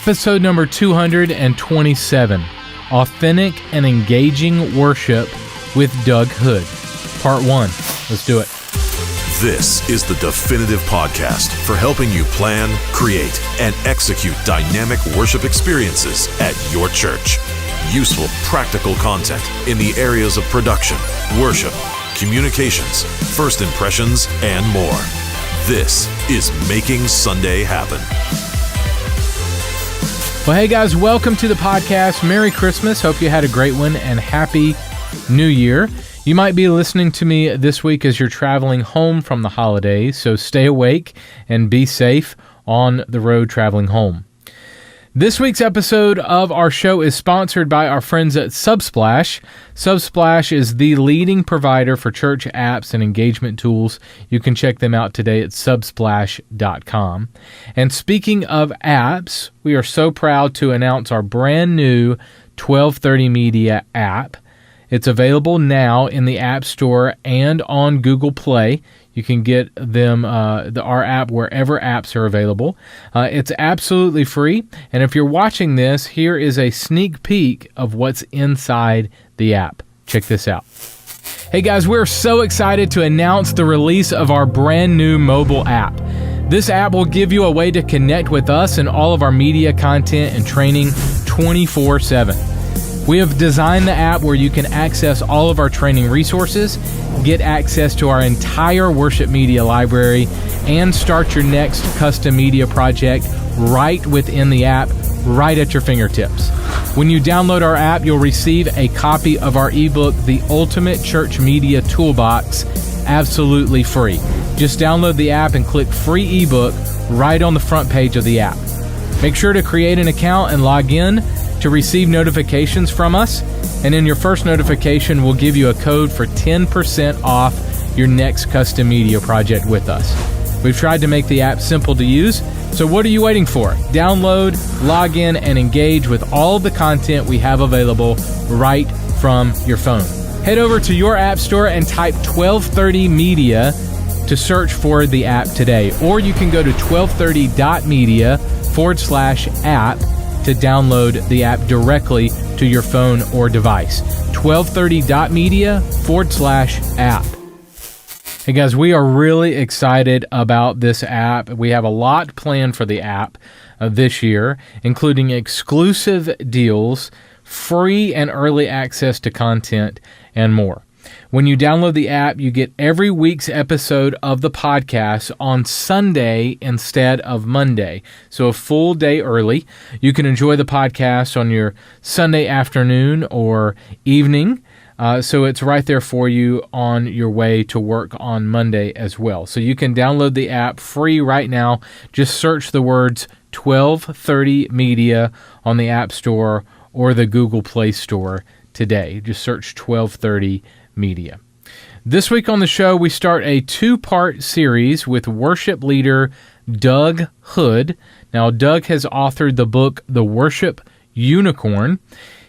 Episode number 227, Authentic and Engaging Worship with Doug Hood. Part 1. Let's do it. This is the definitive podcast for helping you plan, create, and execute dynamic worship experiences at your church. Useful, practical content in the areas of production, worship, communications, first impressions, and more. This is Making Sunday Happen. Well, hey guys, welcome to the podcast. Merry Christmas. Hope you had a great one and Happy New Year. You might be listening to me this week as you're traveling home from the holidays, so stay awake and be safe on the road traveling home. This week's episode of our show is sponsored by our friends at Subsplash. Subsplash is the leading provider for church apps and engagement tools. You can check them out today at subsplash.com. And speaking of apps, we are so proud to announce our brand new 1230 Media app. It's available now in the App Store and on Google Play. You can get them, our app, wherever apps are available. It's absolutely free. And if you're watching this, here is a sneak peek of what's inside the app. Check this out. Hey guys, we're so excited to announce the release of our brand new mobile app. This app will give you a way to connect with us and all of our media content and training 24/7. We have designed the app where you can access all of our training resources, get access to our entire worship media library, and start your next custom media project right within the app, right at your fingertips. When you download our app, you'll receive a copy of our ebook, The Ultimate Church Media Toolbox, absolutely free. Just download the app and click free ebook right on the front page of the app. Make sure to create an account and log in to receive notifications from us, and in your first notification, we'll give you a code for 10% off your next custom media project with us. We've tried to make the app simple to use, so what are you waiting for? Download, log in, and engage with all of the content we have available right from your phone. Head over to your app store and type 1230 Media to search for the app today, or you can go to 1230.media/app to download the app directly to your phone or device. 1230.media/app. Hey guys, we are really excited about this app. We have a lot planned for the app this year, including exclusive deals, free and early access to content, and more. When you download the app, you get every week's episode of the podcast on Sunday instead of Monday, so a full day early. You can enjoy the podcast on your Sunday afternoon or evening, so it's right there for you on your way to work on Monday as well. So you can download the app free right now. Just search the words 1230 Media on the App Store or the Google Play Store today. Just search 1230 Media. This week on the show, we start a two-part series with worship leader Doug Hood. Now, Doug has authored the book, The Worship Unicorn.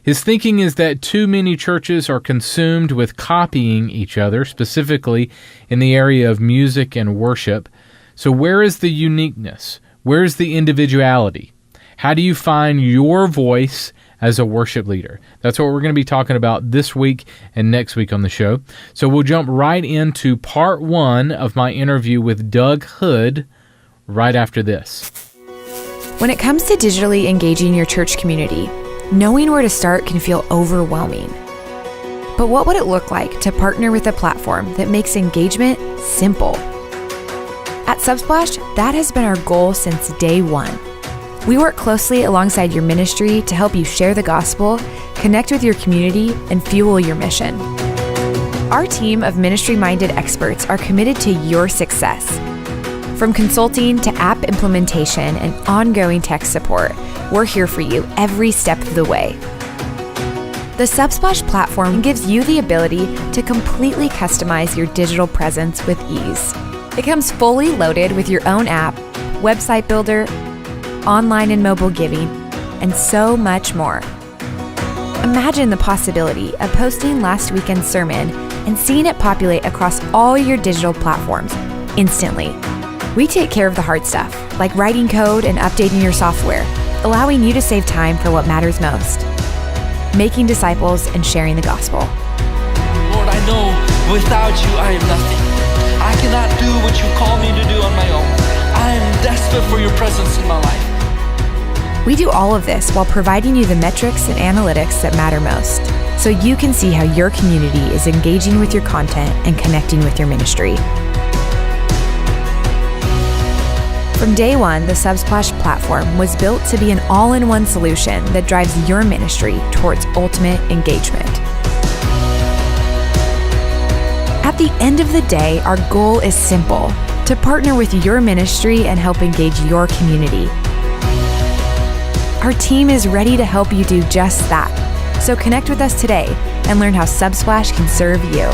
His thinking is that too many churches are consumed with copying each other, specifically in the area of music and worship. So where is the uniqueness? Where's the individuality? How do you find your voice as a worship leader? That's what we're going to be talking about this week and next week on the show. So we'll jump right into part 1 of my interview with Doug Hood right after this. When it comes to digitally engaging your church community, knowing where to start can feel overwhelming. But what would it look like to partner with a platform that makes engagement simple? At Subsplash, that has been our goal since day one. We work closely alongside your ministry to help you share the gospel, connect with your community, and fuel your mission. Our team of ministry-minded experts are committed to your success. From consulting to app implementation and ongoing tech support, we're here for you every step of the way. The Subsplash platform gives you the ability to completely customize your digital presence with ease. It comes fully loaded with your own app, website builder, online and mobile giving, and so much more. Imagine the possibility of posting last weekend's sermon and seeing it populate across all your digital platforms instantly. We take care of the hard stuff, like writing code and updating your software, allowing you to save time for what matters most, making disciples and sharing the gospel. Lord, I know without you I am nothing. I cannot do what you call me to do on my own. I am desperate for your presence in my life. We do all of this while providing you the metrics and analytics that matter most, so you can see how your community is engaging with your content and connecting with your ministry. From day one, the Subsplash platform was built to be an all-in-one solution that drives your ministry towards ultimate engagement. At the end of the day, our goal is simple: to partner with your ministry and help engage your community. Our team is ready to help you do just that. So connect with us today and learn how Subsplash can serve you.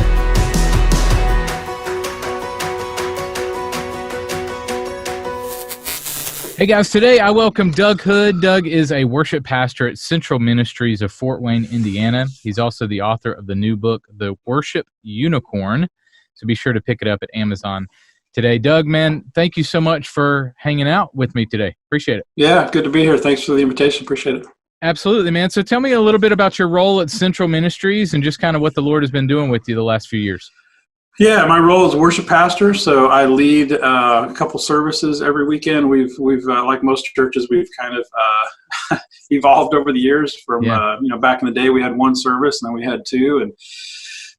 Hey guys, today I welcome Doug Hood. Doug is a worship pastor at Central Ministries of Fort Wayne, Indiana. He's also the author of the new book, The Worship Unicorn. So be sure to pick it up at Amazon today. Doug, man, thank you so much for hanging out with me today. Appreciate it. Yeah, good to be here. Thanks for the invitation. Appreciate it. Absolutely, man. So tell me a little bit about your role at Central Ministries and just kind of what the Lord has been doing with you the last few years. Yeah, my role is worship pastor, so I lead a couple services every weekend. We've like most churches, we've kind of evolved over the years. From back in the day, we had one service, and then we had two, and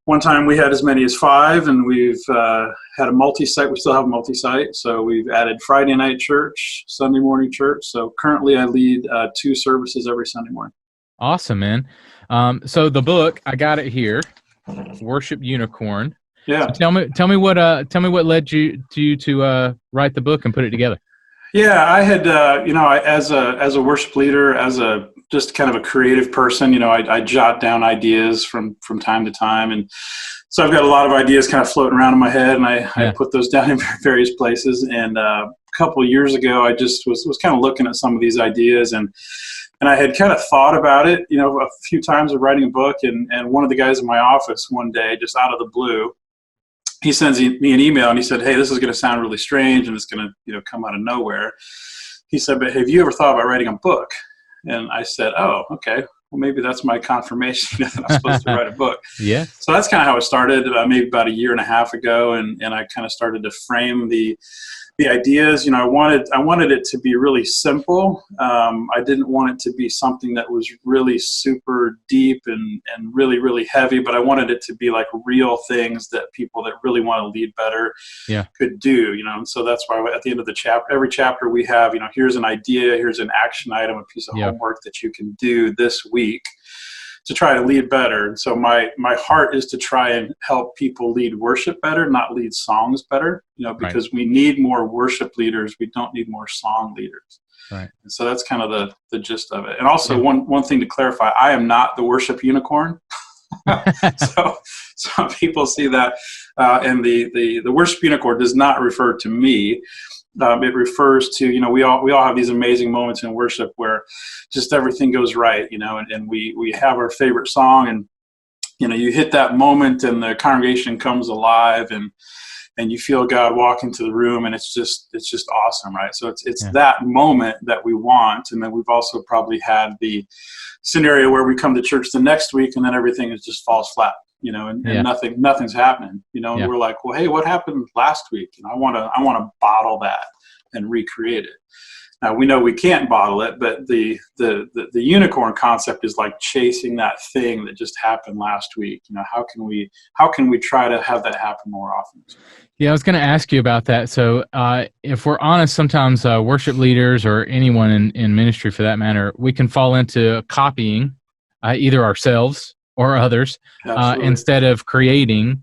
one time we had as many as five, and we've had a multi-site. We still have a multi-site, so we've added Friday night church, Sunday morning church. So currently, I lead two services every Sunday morning. Awesome, man. So the book, I got it here, Worship Unicorn. Yeah. So tell me what led you to write the book and put it together. Yeah, I had as a worship leader, as a just kind of a creative person, I jot down ideas from time to time, and so I've got a lot of ideas kind of floating around in my head, and I put those down in various places. And a couple of years ago, I just was kind of looking at some of these ideas, and I had kind of thought about it, a few times of writing a book, and one of the guys in my office one day, just out of the blue, he sends me an email, and he said, "Hey, this is going to sound really strange, and it's going to come out of nowhere." He said, "But have you ever thought about writing a book?" And I said, "Oh, okay. Well, maybe that's my confirmation that I'm supposed to write a book." Yeah. So that's kind of how it started, maybe about a year and a half ago, and I kind of started to frame the ideas. I wanted it to be really simple. I didn't want it to be something that was really super deep and really, really heavy, but I wanted it to be like real things that people that really want to lead better could do, and so that's why at the end of the chapter, every chapter we have, here's an idea, here's an action item, a piece of homework that you can do this week to try to lead better. And so my heart is to try and help people lead worship better, not lead songs better, because we need more worship leaders. We don't need more song leaders. Right. And so that's kind of the gist of it. And also one thing to clarify, I am not the worship unicorn. So some people see that, and the worship unicorn does not refer to me. It refers to, we all have these amazing moments in worship where just everything goes right, and we have our favorite song, and, you hit that moment and the congregation comes alive, and you feel God walk into the room, and it's just awesome, right? So it's that moment that we want. And then we've also probably had the scenario where we come to church the next week and then everything just falls flat. And nothing's happening, and we're like, well, hey, what happened last week? I want to bottle that and recreate it. Now we know we can't bottle it, but the unicorn concept is like chasing that thing that just happened last week. How can we try to have that happen more often? Yeah, I was going to ask you about that. So if we're honest, sometimes worship leaders or anyone in ministry for that matter, we can fall into copying either ourselves or others instead of creating.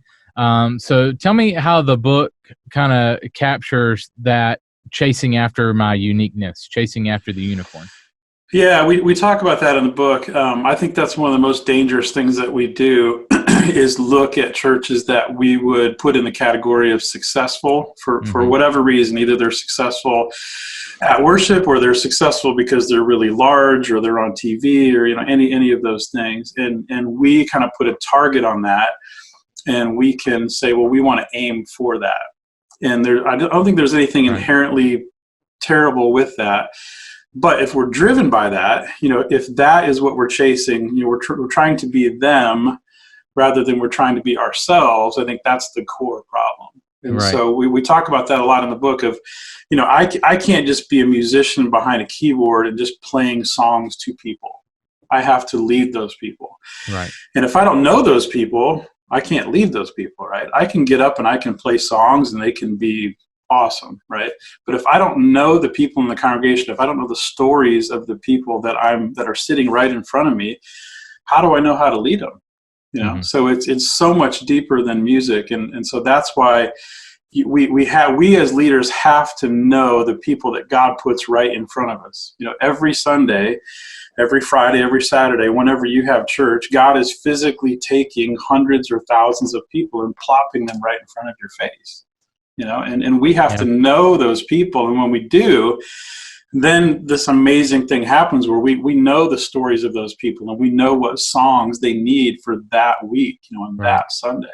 So tell me how the book kind of captures that chasing after my uniqueness, chasing after the unicorn. Yeah, we talk about that in the book. I think that's one of the most dangerous things that we do is look at churches that we would put in the category of successful for whatever reason. Either they're successful at worship, or they're successful because they're really large, or they're on TV, or any of those things. And we kind of put a target on that, and we can say, well, we want to aim for that. And I don't think there's anything inherently terrible with that. But if we're driven by that, if that is what we're chasing, we're trying to be them rather than we're trying to be ourselves. I think that's the core problem. And Right. so we talk about that a lot in the book of, I can't just be a musician behind a keyboard and just playing songs to people. I have to lead those people. Right. And if I don't know those people, I can't lead those people, right? I can get up and I can play songs and they can be awesome, right? But if I don't know the people in the congregation, if I don't know the stories of the people that are sitting right in front of me, how do I know how to lead them? Mm-hmm. So it's so much deeper than music, and so that's why we as leaders have to know the people that God puts right in front of us. Every Sunday, every Friday, every Saturday, whenever you have church, God is physically taking hundreds or thousands of people and plopping them right in front of your face. And we have to know those people. And when we do, then this amazing thing happens where we know the stories of those people and we know what songs they need for that week, and that Sunday.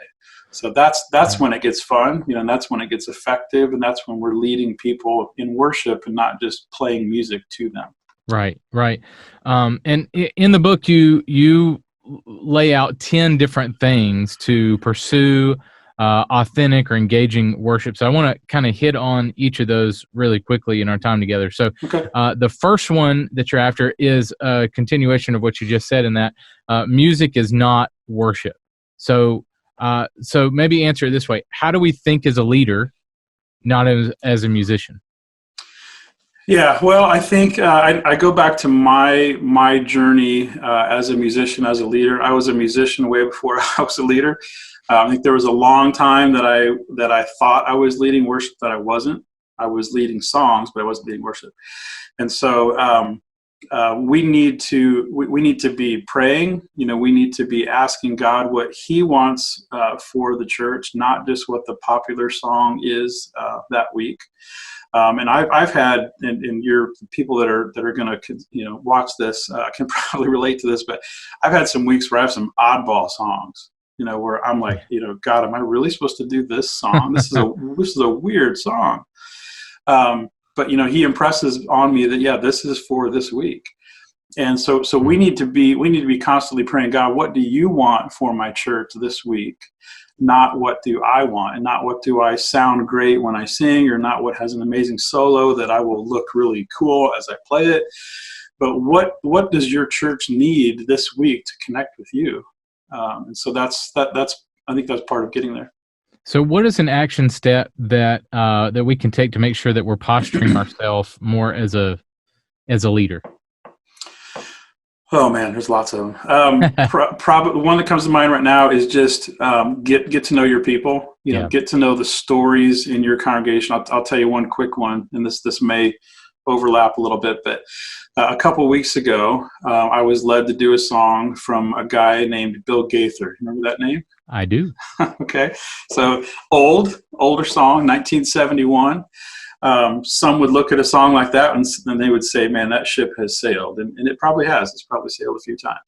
So that's when it gets fun, and that's when it gets effective, and that's when we're leading people in worship and not just playing music to them. Right. And in the book, you lay out 10 different things to pursue authentic or engaging worship. So I want to kind of hit on each of those really quickly in our time together. So the first one that you're after is a continuation of what you just said in that music is not worship. So maybe answer it this way. How do we think as a leader, not as a musician? Yeah, well, I think I go back to my journey as a musician, as a leader. I was a musician way before I was a leader. I think there was a long time that I thought I was leading worship that I wasn't. I was leading songs, but I wasn't leading worship. And so we need to be praying. We need to be asking God what He wants for the church, not just what the popular song is that week. And I've had, and your people that are going to watch this can probably relate to this, but I've had some weeks where I have some oddball songs, where I'm like, God, am I really supposed to do this song? This is a weird song. But He impresses on me that this is for this week. And so we need to be constantly praying, God, what do you want for my church this week? Not what do I want, and not what do I sound great when I sing, or not what has an amazing solo that I will look really cool as I play it. But what does your church need this week to connect with you? And so that's I think that's part of getting there. So what is an action step that we can take to make sure that we're posturing ourselves more as a leader? Oh man, there's lots of them. Probably one that comes to mind right now is just get to know your people. Get to know the stories in your congregation. I'll tell you one quick one, and this may overlap a little bit, but a couple of weeks ago, I was led to do a song from a guy named Bill Gaither. Remember that name? I do. Okay, so older song, 1971. Some would look at a song like that and they would say, man, that ship has sailed. And it probably has. It's probably sailed a few times.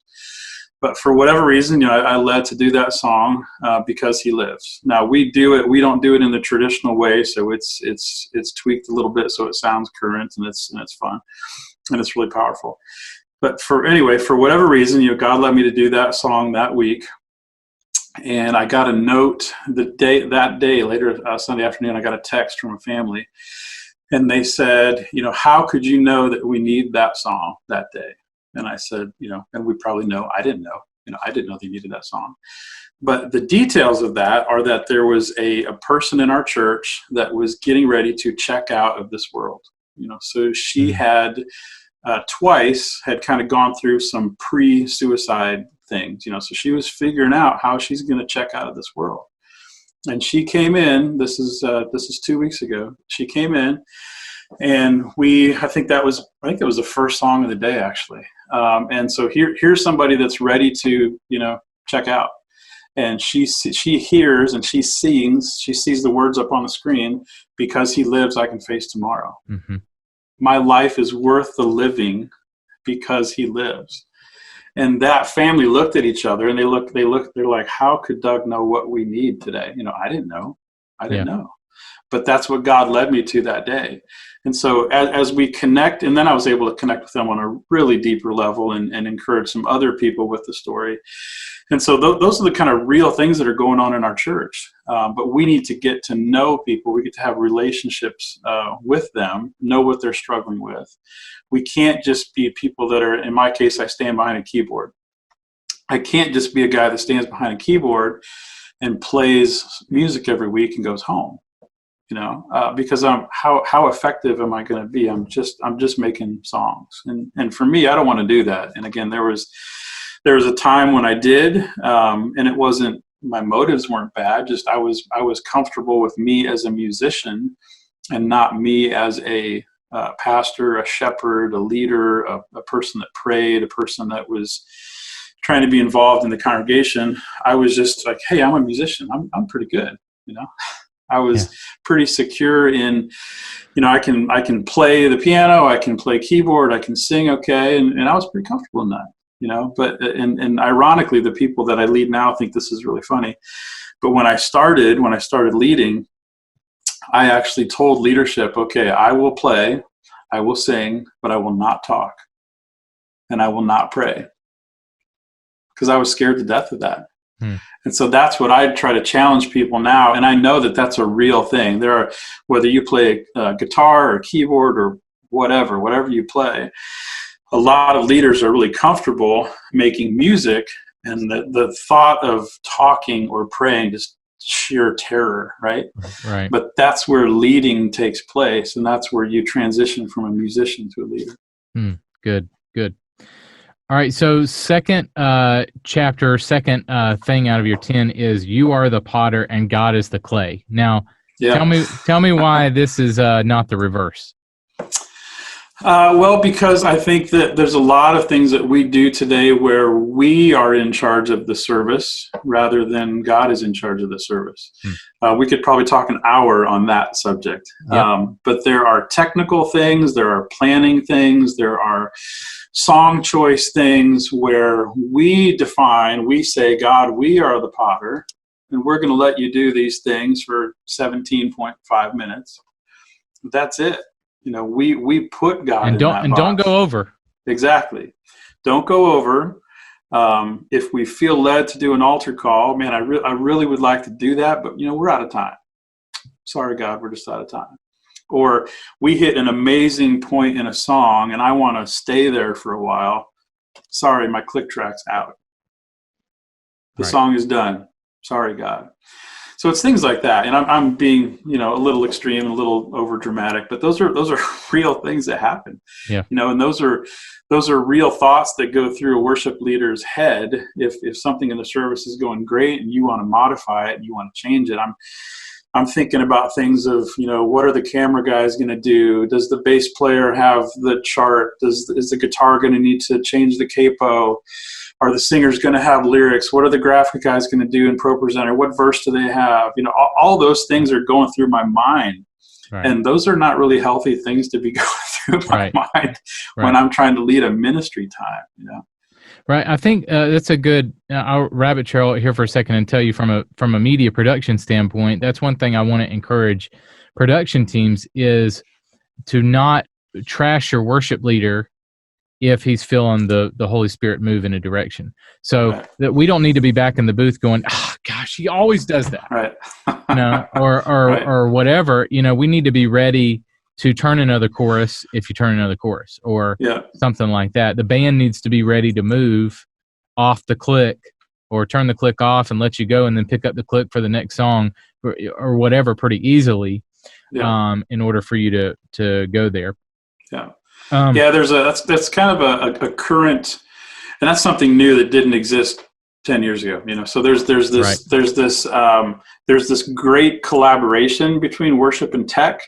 But for whatever reason, I led to do that song because he lives. Now, we don't do it in the traditional way, so it's tweaked a little bit so it sounds current and it's fun. And it's really powerful. But for whatever reason, God led me to do that song that week. And I got a note that day, later Sunday afternoon, I got a text from a family. And they said, how could you know that we need that song that day? And I said, and we probably know, I didn't know. I didn't know they needed that song. But the details of that are that there was a person in our church that was getting ready to check out of this world. So she had twice had kind of gone through some pre-suicide things, so she was figuring out how she's going to check out of this world. And she came in, this is 2 weeks ago. She came in and I think it was the first song of the day, actually. And so here's somebody that's ready to, check out. And she hears and she sees the words up on the screen, because he lives, I can face tomorrow. Mm-hmm. My life is worth the living because he lives. And that family looked at each other and they're like, how could Doug know what we need today? I didn't know. but that's what God led me to that day. And so as we connect, and then I was able to connect with them on a really deeper level and encourage some other people with the story. And so those are the kind of real things that are going on in our church. But we need to get to know people. We get to have relationships with them, know what they're struggling with. We can't just be people that are, in my case, I stand behind a keyboard. I can't just be a guy that stands behind a keyboard and plays music every week and goes home. Because how effective am I going to be? I'm just making songs, and for me, I don't want to do that. And again, there was a time when I did, and it wasn't, my motives weren't bad. Just I was comfortable with me as a musician, and not me as a pastor, a shepherd, a leader, a person that prayed, a person that was trying to be involved in the congregation. I was just like, hey, I'm a musician. I'm pretty good, I was pretty secure in, I can play the piano, I can play keyboard, I can sing okay, and I was pretty comfortable in that, But and ironically, the people that I lead now think this is really funny. But when I started leading, I actually told leadership, okay, I will play, I will sing, but I will not talk, and I will not pray, because I was scared to death of that. And so that's what I try to challenge people now. And I know that that's a real thing. There are, whether you play guitar or keyboard or whatever you play, a lot of leaders are really comfortable making music, and the thought of talking or praying just sheer terror, right? Right. But that's where leading takes place, and that's where you transition from a musician to a leader. Good. All right, so second chapter, second thing out of your 10 is you are the potter and God is the clay. Now, tell me why this is not the reverse. Well, because I think that there's a lot of things that we do today where we are in charge of the service rather than God is in charge of the service. We could probably talk an hour on that subject. Yep. But there are technical things, there are planning things, there are song choice things where we say, God, we are the potter, and we're going to let you do these things for 17.5 minutes. That's it. We put God in that box. And don't go over. Exactly. Don't go over. If we feel led to do an altar call, man, I really would like to do that, but we're out of time. Sorry, God, we're just out of time. Or we hit an amazing point in a song and I want to stay there for a while. Sorry, my click track's out. The song is done. Sorry, God. So it's things like that. And I'm being, a little extreme, a little over dramatic, but those are real things that happen. Yeah. And those are real thoughts that go through a worship leader's head. If something in the service is going great and you want to modify it and you want to change it, I'm thinking about things of, what are the camera guys going to do? Does the bass player have the chart? Is the guitar going to need to change the capo? Are the singers going to have lyrics? What are the graphic guys going to do in ProPresenter? What verse do they have? All those things are going through my mind. Right. And those are not really healthy things to be going through my mind when I'm trying to lead a ministry time, Right. I think that's a good. I'll rabbit trail here for a second and tell you from a media production standpoint. That's one thing I want to encourage production teams is to not trash your worship leader if he's feeling the Holy Spirit move in a direction. So that we don't need to be back in the booth going, gosh, he always does that, right? or whatever. We need to be ready to turn another chorus if you turn another chorus or something like that. The band needs to be ready to move off the click or turn the click off and let you go and then pick up the click for the next song or whatever pretty easily in order for you to go there. Yeah. That's kind of a current, and that's something new that didn't exist 10 years ago. So there's this great collaboration between worship and tech,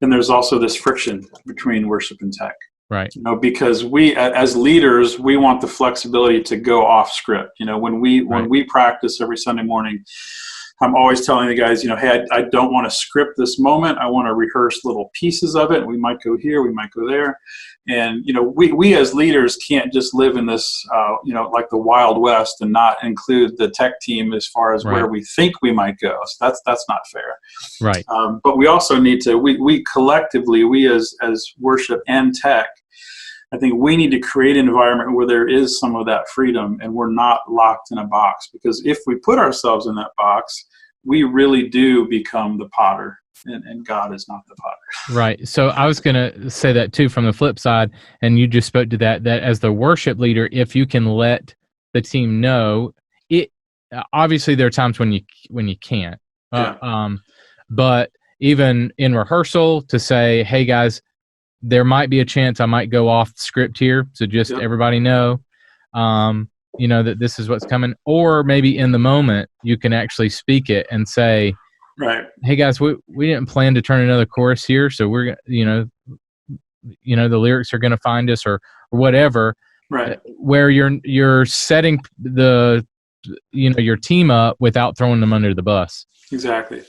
and there's also this friction between worship and tech. Right. Because we, as leaders, we want the flexibility to go off script. When we practice every Sunday morning, I'm always telling the guys, hey, I don't want to script this moment. I want to rehearse little pieces of it. We might go here, we might go there. And, we as leaders can't just live in this, like the Wild West and not include the tech team as far as where we think we might go. So that's not fair. Right. But we also need to, we collectively, we as worship and tech, I think we need to create an environment where there is some of that freedom and we're not locked in a box. Because if we put ourselves in that box, we really do become the potter, and God is not the potter. Right. So I was going to say that too from the flip side, and you just spoke to that as the worship leader, if you can let the team know, it obviously there are times when you can't. But even in rehearsal to say, hey guys, there might be a chance I might go off script here, so just everybody know, that this is what's coming. Or maybe in the moment, you can actually speak it and say, right, hey guys, we didn't plan to turn another chorus here, so we're, the lyrics are going to find us or whatever. Right. Where you're setting your team up without throwing them under the bus. Exactly.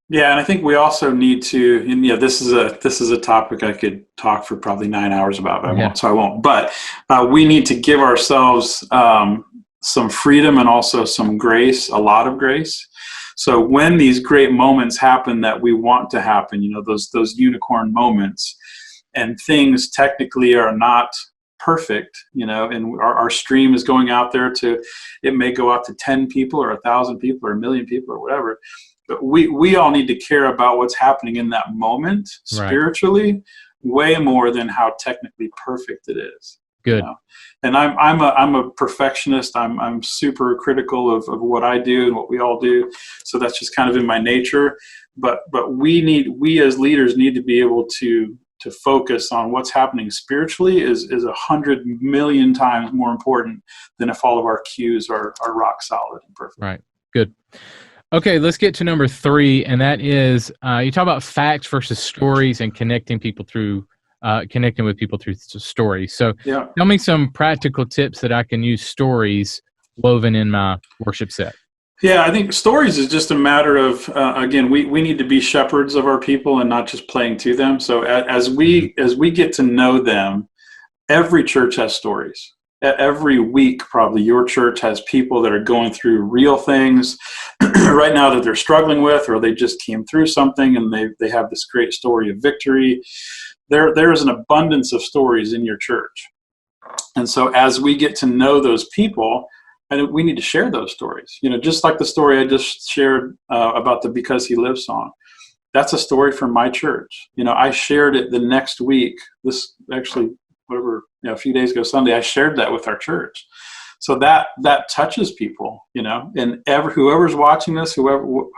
Yeah, and I think we also need to, and this is a topic I could talk for probably 9 hours about, but I won't. But we need to give ourselves some freedom and also some grace, a lot of grace. So when these great moments happen that we want to happen, those unicorn moments, and things technically are not perfect, and our stream is going out there it may go out to 10 people or 1,000 people or 1 million people or whatever. But we all need to care about what's happening in that moment spiritually, way more than how technically perfect it is. Good. And I'm a perfectionist. I'm super critical of what I do and what we all do. So that's just kind of in my nature. But we as leaders need to be able to focus on what's happening spiritually is 100 million times more important than if all of our cues are rock solid and perfect. Right. Good. Okay, let's get to number 3, and that is you talk about facts versus stories and connecting with people through stories. So tell me some practical tips that I can use stories woven in my worship set. Yeah, I think stories is just a matter of, again, we need to be shepherds of our people and not just playing to them. So as we get to know them, every church has stories. Every week, probably your church has people that are going through real things right now that they're struggling with, or they just came through something and they have this great story of victory. There is an abundance of stories in your church. And so as we get to know those people, and we need to share those stories, just like the story I just shared about the Because He Lives song. That's a story from my church. I shared it the next week. This actually, a few days ago, Sunday, I shared that with our church. So that touches people, and whoever's watching this,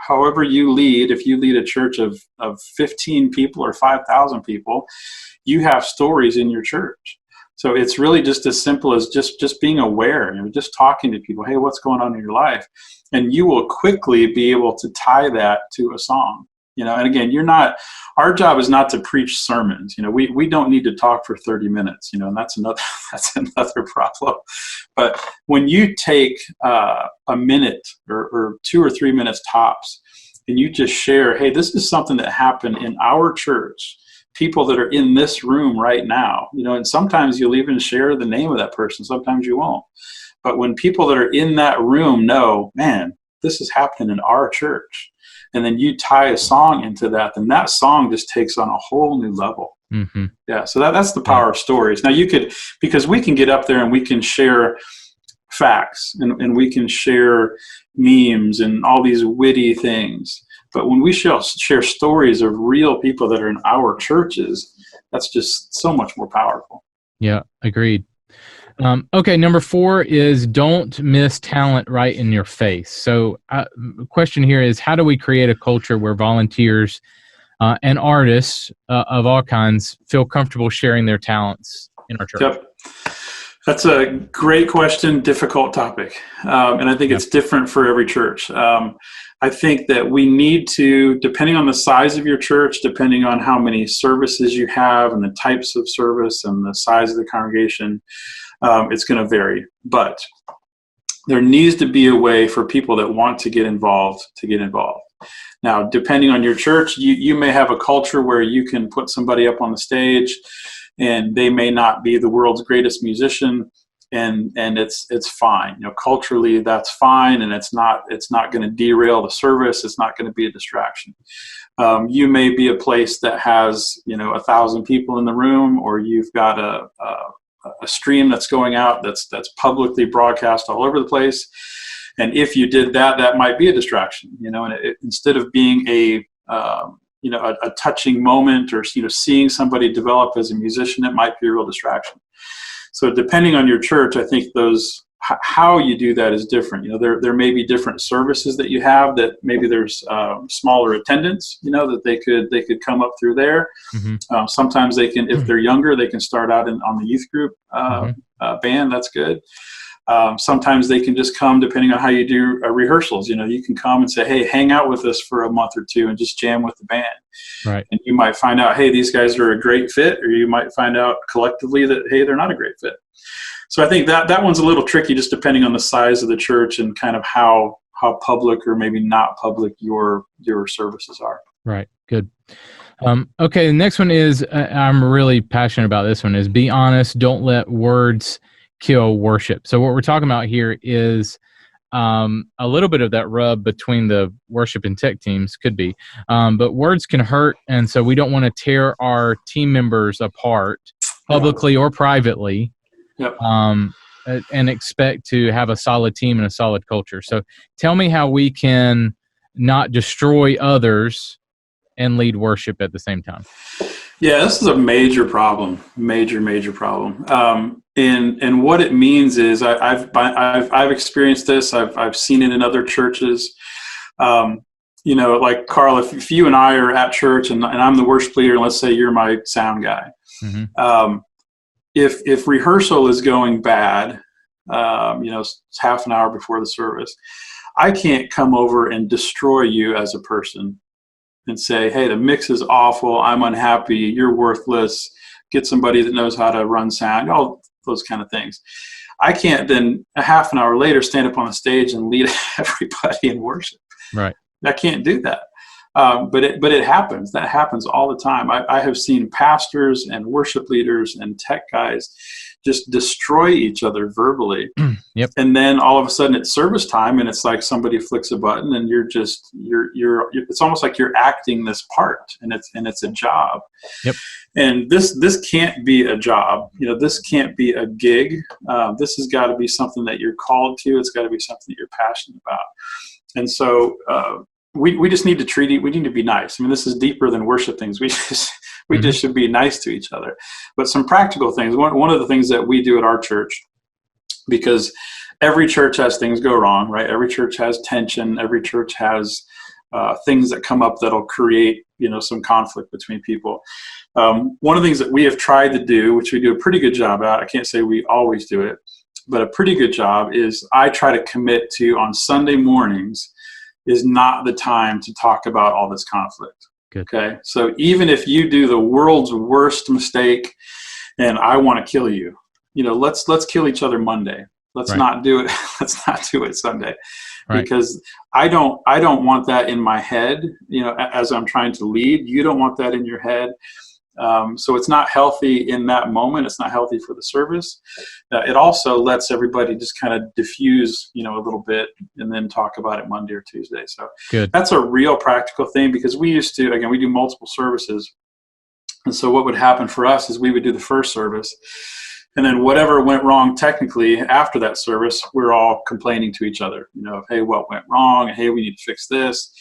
however you lead, if you lead a church of 15 people or 5,000 people, you have stories in your church. So it's really just as simple as just being aware, just talking to people. Hey, what's going on in your life? And you will quickly be able to tie that to a song. And again, our job is not to preach sermons. We don't need to talk for 30 minutes, and that's another problem. But when you take a minute or 2 or 3 minutes tops, and you just share, hey, this is something that happened in our church, people that are in this room right now, and sometimes you'll even share the name of that person. Sometimes you won't. But when people that are in that room know, man, this is happening in our church, and then you tie a song into that, then that song just takes on a whole new level. Mm-hmm. Yeah, so that's the power of stories. Now because we can get up there and we can share facts and we can share memes and all these witty things. But when we share stories of real people that are in our churches, that's just so much more powerful. Yeah, agreed. Okay, number 4 is don't miss talent right in your face. So the question here is, how do we create a culture where volunteers and artists of all kinds feel comfortable sharing their talents in our church? Yep. That's a great question, difficult topic. And I think it's different for every church. I think that we need to, depending on the size of your church, depending on how many services you have and the types of service and the size of the congregation, it's going to vary. But there needs to be a way for people that want to get involved to get involved. Now, depending on your church, you may have a culture where you can put somebody up on the stage and they may not be the world's greatest musician, and it's fine. Culturally that's fine, and it's not going to derail the service. It's not going to be a distraction. You may be a place that has 1,000 people in the room, or you've got a stream that's going out that's publicly broadcast all over the place. And if you did that, that might be a distraction, and instead of being a touching moment, or seeing somebody develop as a musician, it might be a real distraction. So depending on your church, I think how you do that is different. There may be different services that you have, that maybe there's smaller attendance, that they could come up through there. Mm-hmm. Sometimes they can, if they're younger, they can start out on the youth group band. That's good. Sometimes they can just come, depending on how you do rehearsals. You can come and say, hey, hang out with us for a month or two and just jam with the band. Right. And you might find out, hey, these guys are a great fit, or you might find out collectively that, hey, they're not a great fit. So I think that one's a little tricky, just depending on the size of the church and kind of how public or maybe not public your services are. Right. Good. Okay. The next one is, I'm really passionate about this one, is be honest. Don't let words kill worship. So what we're talking about here is a little bit of that rub between the worship and tech teams, could be, but words can hurt, and so we don't want to tear our team members apart publicly or privately. Yep. And expect to have a solid team and a solid culture. So tell me how we can not destroy others and lead worship at the same time. Yeah, this is a major problem, major problem. And what it means is I've experienced this. I've seen it in other churches. Like Carl, if you and I are at church and I'm the worship leader, and let's say you're my sound guy. Mm-hmm. If rehearsal is going bad, it's half an hour before the service, I can't come over and destroy you as a person and say, hey, the mix is awful, I'm unhappy, you're worthless, get somebody that knows how to run sound, all those kind of things. I can't then a half an hour later stand up on the stage and lead everybody in worship. Right. I can't do that. But it happens. That happens all the time. I have seen pastors and worship leaders and tech guys just destroy each other verbally. Yep. And then all of a sudden it's service time, and it's like somebody flicks a button, and you're it's almost like you're acting this part, and it's a job. Yep. And this can't be a job. This can't be a gig. This has got to be something that you're called to. It's got to be something that you're passionate about. And so we just need to treat it. We need to be nice. I mean, this is deeper than worship things. We just should be nice to each other. But some practical things. One of the things that we do at our church, because every church has things go wrong, right? Every church has tension. Every church has things that come up that'll create, some conflict between people. One of the things that we have tried to do, which we do a pretty good job at, I can't say we always do it, but a pretty good job, is I try to commit to, on Sunday mornings, is not the time to talk about all this conflict. Good. Okay. So even if you do the world's worst mistake and I want to kill you, let's kill each other Monday. Let's not do it. Let's not do it Sunday. Right. Because I don't want that in my head, as I'm trying to lead. You don't want that in your head. So it's not healthy in that moment. It's not healthy for the service. It also lets everybody just kind of diffuse, a little bit, and then talk about it Monday or Tuesday. So good. That's a real practical thing, because we used to, again, we do multiple services. And so what would happen for us is we would do the first service, and then whatever went wrong technically after that service, we're all complaining to each other, hey, what went wrong? Hey, we need to fix this.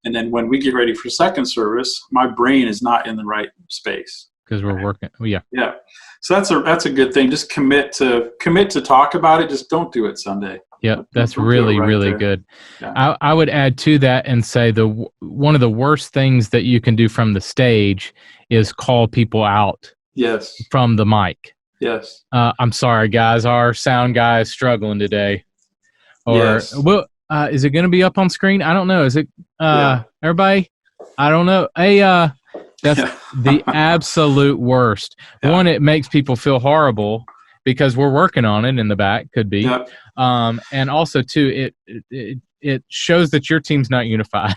And then when we get ready for second service, my brain is not in the right space. Because we're working. Oh, yeah. Yeah. So that's a good thing. Just commit to talk about it. Just don't do it Sunday. Yeah, that's really, really good. Yeah. I would add to that and say one of the worst things that you can do from the stage is call people out. Yes. From the mic. Yes. I'm sorry, guys. Our sound guy is struggling today. Or yes. Is it going to be up on screen? I don't know. Is it, everybody? I don't know. Hey, that's the absolute worst. Yeah. One, it makes people feel horrible because we're working on it in the back. Could be. Yep. And also too, it shows that your team's not unified.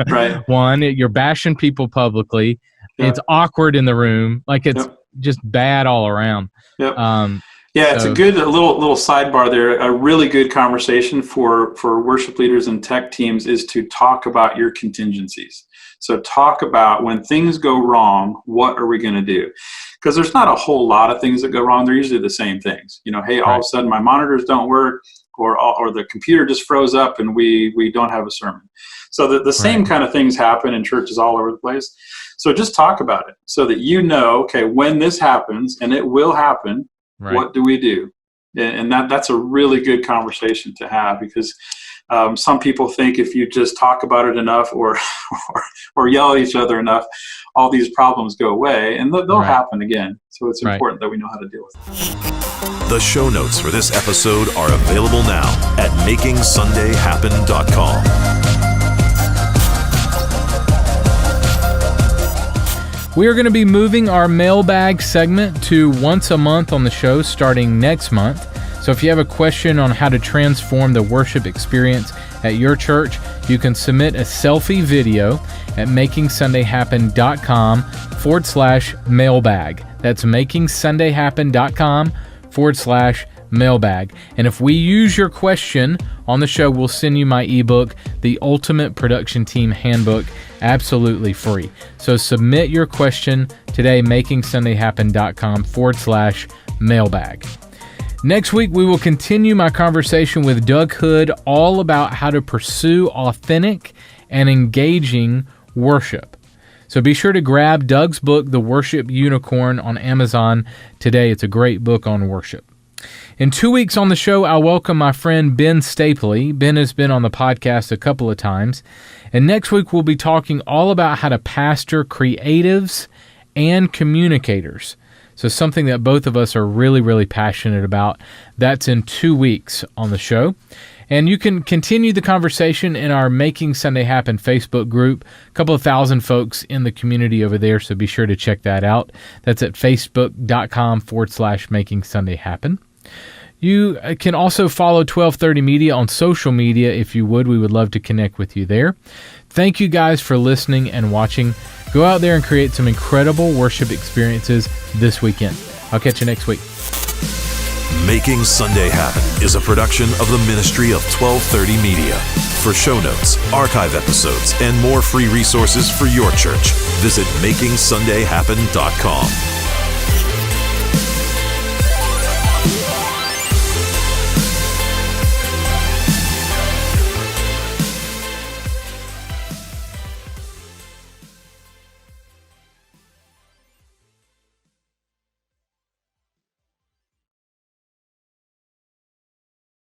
Right. One, you're bashing people publicly. Yep. It's awkward in the room. Like it's Yep. just bad all around. Yep. Yeah, it's a good little sidebar there. A really good conversation for worship leaders and tech teams is to talk about your contingencies. So talk about when things go wrong, what are we going to do? Because there's not a whole lot of things that go wrong. They're usually the same things. You know, hey, all of a sudden my monitors don't work, or the computer just froze up and we don't have a sermon. So the same kind of things happen in churches all over the place. So just talk about it so that you know, okay, when this happens, and it will happen, what do we do? And that's a really good conversation to have, because some people think if you just talk about it enough or yell at each other enough, all these problems go away, and they'll happen again. So it's important that we know how to deal with it. The show notes for this episode are available now at MakingSundayHappen.com. We are going to be moving our mailbag segment to once a month on the show starting next month. So if you have a question on how to transform the worship experience at your church, you can submit a selfie video at MakingSundayHappen.com/mailbag. That's MakingSundayHappen.com/mailbag. And if we use your question on the show, we'll send you my ebook, The Ultimate Production Team Handbook, absolutely free. So submit your question today, MakingSundayHappen.com/mailbag. Next week, we will continue my conversation with Doug Hood all about how to pursue authentic and engaging worship. So be sure to grab Doug's book, The Worship Unicorn, on Amazon today. It's a great book on worship. In 2 weeks on the show, I'll welcome my friend Ben Stapley. Ben has been on the podcast a couple of times. And next week, we'll be talking all about how to pastor creatives and communicators. So something that both of us are really, really passionate about. That's in 2 weeks on the show. And you can continue the conversation in our Making Sunday Happen Facebook group. A couple of thousand folks in the community over there, so be sure to check that out. That's at facebook.com/Making Sunday Happen. You can also follow 1230 Media on social media if you would. We would love to connect with you there. Thank you guys for listening and watching. Go out there and create some incredible worship experiences this weekend. I'll catch you next week. Making Sunday Happen is a production of the ministry of 1230 Media. For show notes, archive episodes, and more free resources for your church, visit MakingSundayHappen.com.